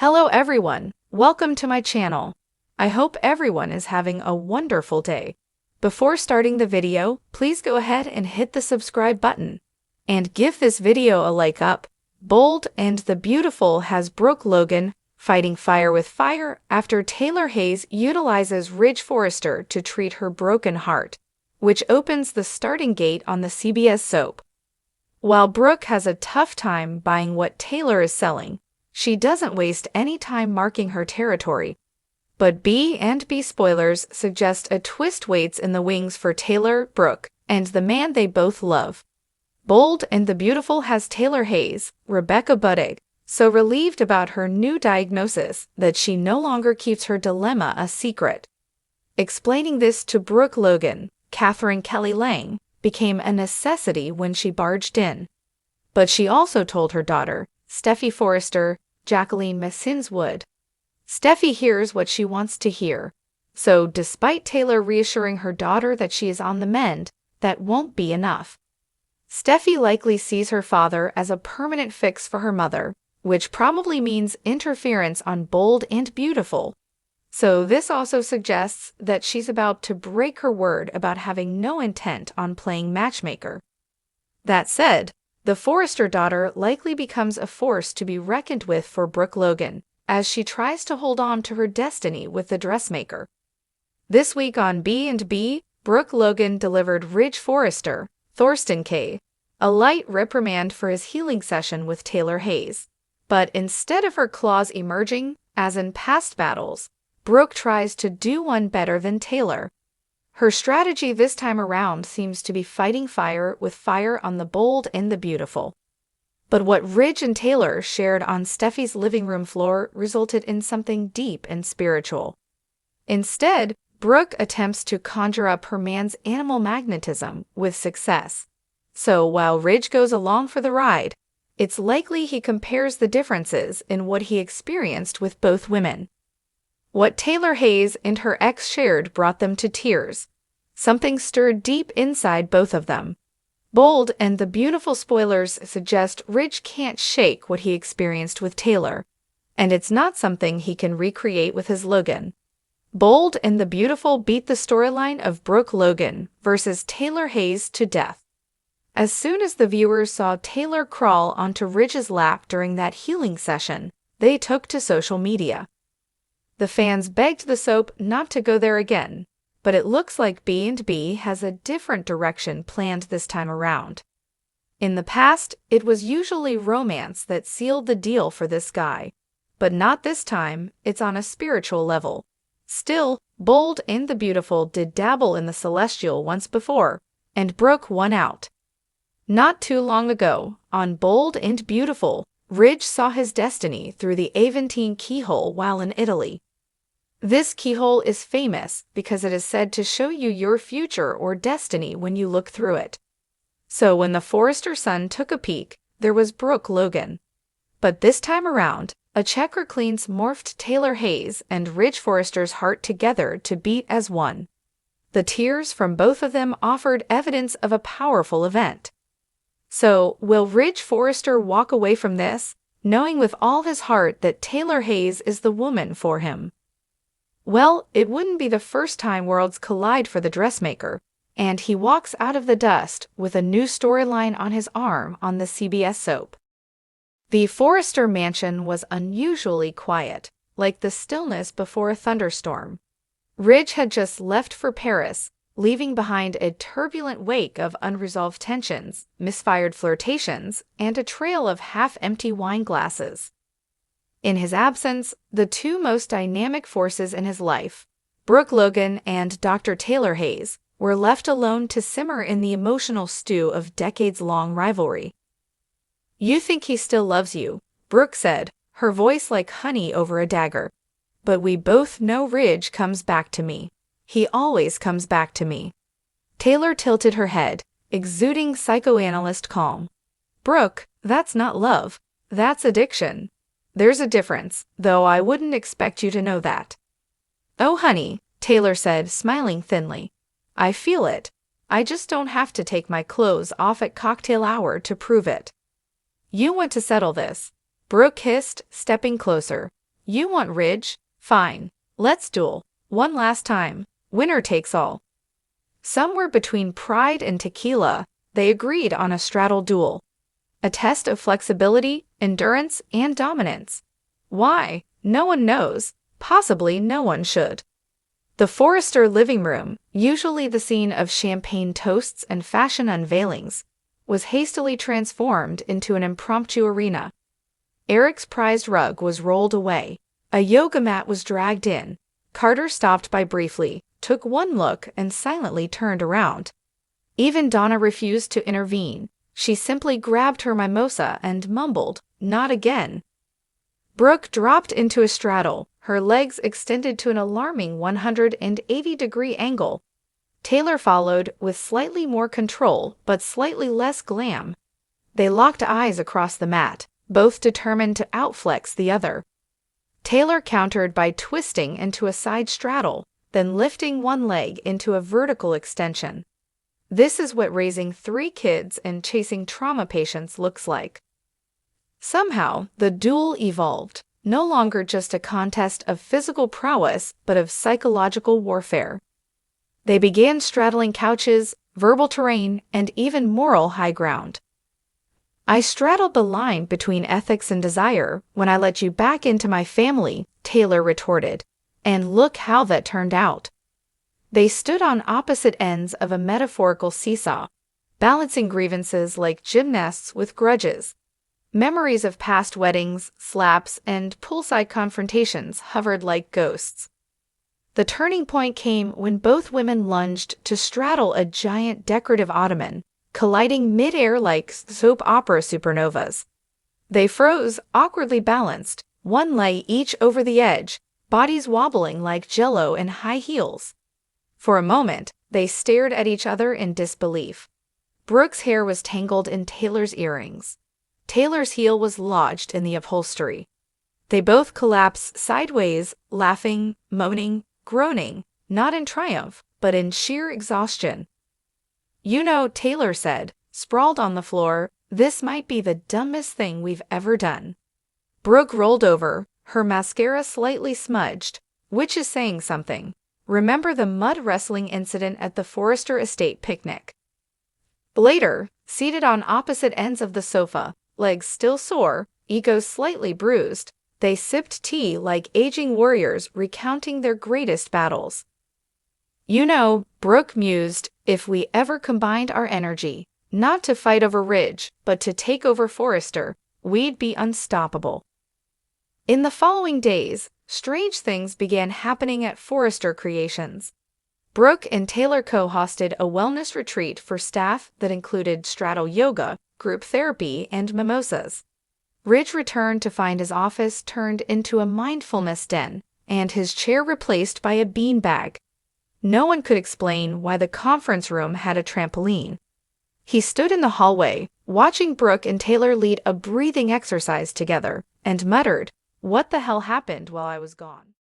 Hello everyone, welcome to my channel. I hope everyone is having a wonderful day. Before starting the video, please go ahead and hit the subscribe button. And give this video a like up. Bold and the Beautiful has Brooke Logan fighting fire with fire after Taylor Hayes utilizes Ridge Forrester to treat her broken heart, which opens the starting gate on the CBS soap. While Brooke has a tough time buying what Taylor is selling, she doesn't waste any time marking her territory. But B&B spoilers suggest a twist waits in the wings for Taylor, Brooke, and the man they both love. Bold and the Beautiful has Taylor Hayes, Rebecca Budig, so relieved about her new diagnosis that she no longer keeps her dilemma a secret. Explaining this to Brooke Logan, Catherine Kelly Lang, became a necessity when she barged in. But she also told her daughter, Steffy Forrester, Jacqueline Messinswood. Steffi hears what she wants to hear. So despite Taylor reassuring her daughter that she is on the mend, that won't be enough. Steffi likely sees her father as a permanent fix for her mother, which probably means interference on Bold and Beautiful. So this also suggests that she's about to break her word about having no intent on playing matchmaker. That said, the Forrester daughter likely becomes a force to be reckoned with for Brooke Logan, as she tries to hold on to her destiny with the dressmaker. This week on B&B, Brooke Logan delivered Ridge Forrester, Thorsten K., a light reprimand for his healing session with Taylor Hayes. But instead of her claws emerging, as in past battles, Brooke tries to do one better than Taylor. Her strategy this time around seems to be fighting fire with fire on the Bold and the Beautiful. But what Ridge and Taylor shared on Steffi's living room floor resulted in something deep and spiritual. Instead, Brooke attempts to conjure up her man's animal magnetism with success. So while Ridge goes along for the ride, it's likely he compares the differences in what he experienced with both women. What Taylor Hayes and her ex shared brought them to tears. Something stirred deep inside both of them. Bold and the Beautiful spoilers suggest Ridge can't shake what he experienced with Taylor, and it's not something he can recreate with his Logan. Bold and the Beautiful beat the storyline of Brooke Logan versus Taylor Hayes to death. As soon as the viewers saw Taylor crawl onto Ridge's lap during that healing session, they took to social media. The fans begged the soap not to go there again, but it looks like B&B has a different direction planned this time around. In the past, it was usually romance that sealed the deal for this guy, but not this time. It's on a spiritual level. Still, Bold and the Beautiful did dabble in the celestial once before, and Brooke won out. Not too long ago, on Bold and Beautiful, Ridge saw his destiny through the Aventine keyhole while in Italy. This keyhole is famous because it is said to show you your future or destiny when you look through it. So when the Forrester son took a peek, there was Brooke Logan. But this time around, a checker cleans morphed Taylor Hayes and Ridge Forrester's heart together to beat as one. The tears from both of them offered evidence of a powerful event. So, will Ridge Forrester walk away from this, knowing with all his heart that Taylor Hayes is the woman for him? Well, it wouldn't be the first time worlds collide for the dressmaker, and he walks out of the dust with a new storyline on his arm on the CBS soap. The Forrester mansion was unusually quiet, like the stillness before a thunderstorm. Ridge had just left for Paris, leaving behind a turbulent wake of unresolved tensions, misfired flirtations, and a trail of half-empty wine glasses. In his absence, the two most dynamic forces in his life, Brooke Logan and Dr. Taylor Hayes, were left alone to simmer in the emotional stew of decades-long rivalry. "You think he still loves you," Brooke said, her voice like honey over a dagger. "But we both know Ridge comes back to me. He always comes back to me." Taylor tilted her head, exuding psychoanalyst calm. "Brooke, that's not love. That's addiction. There's a difference, though I wouldn't expect you to know that." "Oh, honey," Taylor said, smiling thinly. "I feel it. I just don't have to take my clothes off at cocktail hour to prove it." "You want to settle this," Brooke hissed, stepping closer. You want Ridge? Fine. Let's duel. One last time. Winner takes all. Somewhere between pride and tequila, they agreed on a straddle duel. A test of flexibility, endurance, and dominance. Why? No one knows. Possibly no one should. The Forrester living room, usually the scene of champagne toasts and fashion unveilings, was hastily transformed into an impromptu arena. Eric's prized rug was rolled away. A yoga mat was dragged in. Carter stopped by briefly, took one look, and silently turned around. Even Donna refused to intervene. She simply grabbed her mimosa and mumbled, "Not again." Brooke dropped into a straddle, her legs extended to an alarming 180-degree angle. Taylor followed with slightly more control but slightly less glam. They locked eyes across the mat, both determined to outflex the other. Taylor countered by twisting into a side straddle, then lifting one leg into a vertical extension. This is what raising 3 kids and chasing trauma patients looks like. Somehow, the duel evolved, no longer just a contest of physical prowess but of psychological warfare. They began straddling couches, verbal terrain, and even moral high ground. "I straddled the line between ethics and desire when I let you back into my family," Taylor retorted. "And look how that turned out." They stood on opposite ends of a metaphorical seesaw, balancing grievances like gymnasts with grudges. Memories of past weddings, slaps, and poolside confrontations hovered like ghosts. The turning point came when both women lunged to straddle a giant decorative ottoman, colliding mid-air like soap opera supernovas. They froze, awkwardly balanced, one leg each over the edge, bodies wobbling like jello in high heels. For a moment, they stared at each other in disbelief. Brooke's hair was tangled in Taylor's earrings. Taylor's heel was lodged in the upholstery. They both collapsed sideways, laughing, moaning, groaning, not in triumph, but in sheer exhaustion. "You know," Taylor said, sprawled on the floor, "this might be the dumbest thing we've ever done." Brooke rolled over, her mascara slightly smudged, which is saying something. Remember the mud wrestling incident at the Forrester estate picnic. Later, seated on opposite ends of the sofa, legs still sore, egos slightly bruised, they sipped tea like aging warriors recounting their greatest battles. "You know," Brooke mused, "if we ever combined our energy, not to fight over Ridge, but to take over Forrester, we'd be unstoppable." In the following days, strange things began happening at Forrester Creations. Brooke and Taylor co-hosted a wellness retreat for staff that included straddle yoga, group therapy, and mimosas. Ridge returned to find his office turned into a mindfulness den, and his chair replaced by a beanbag. No one could explain why the conference room had a trampoline. He stood in the hallway, watching Brooke and Taylor lead a breathing exercise together, and muttered, "What the hell happened while I was gone?"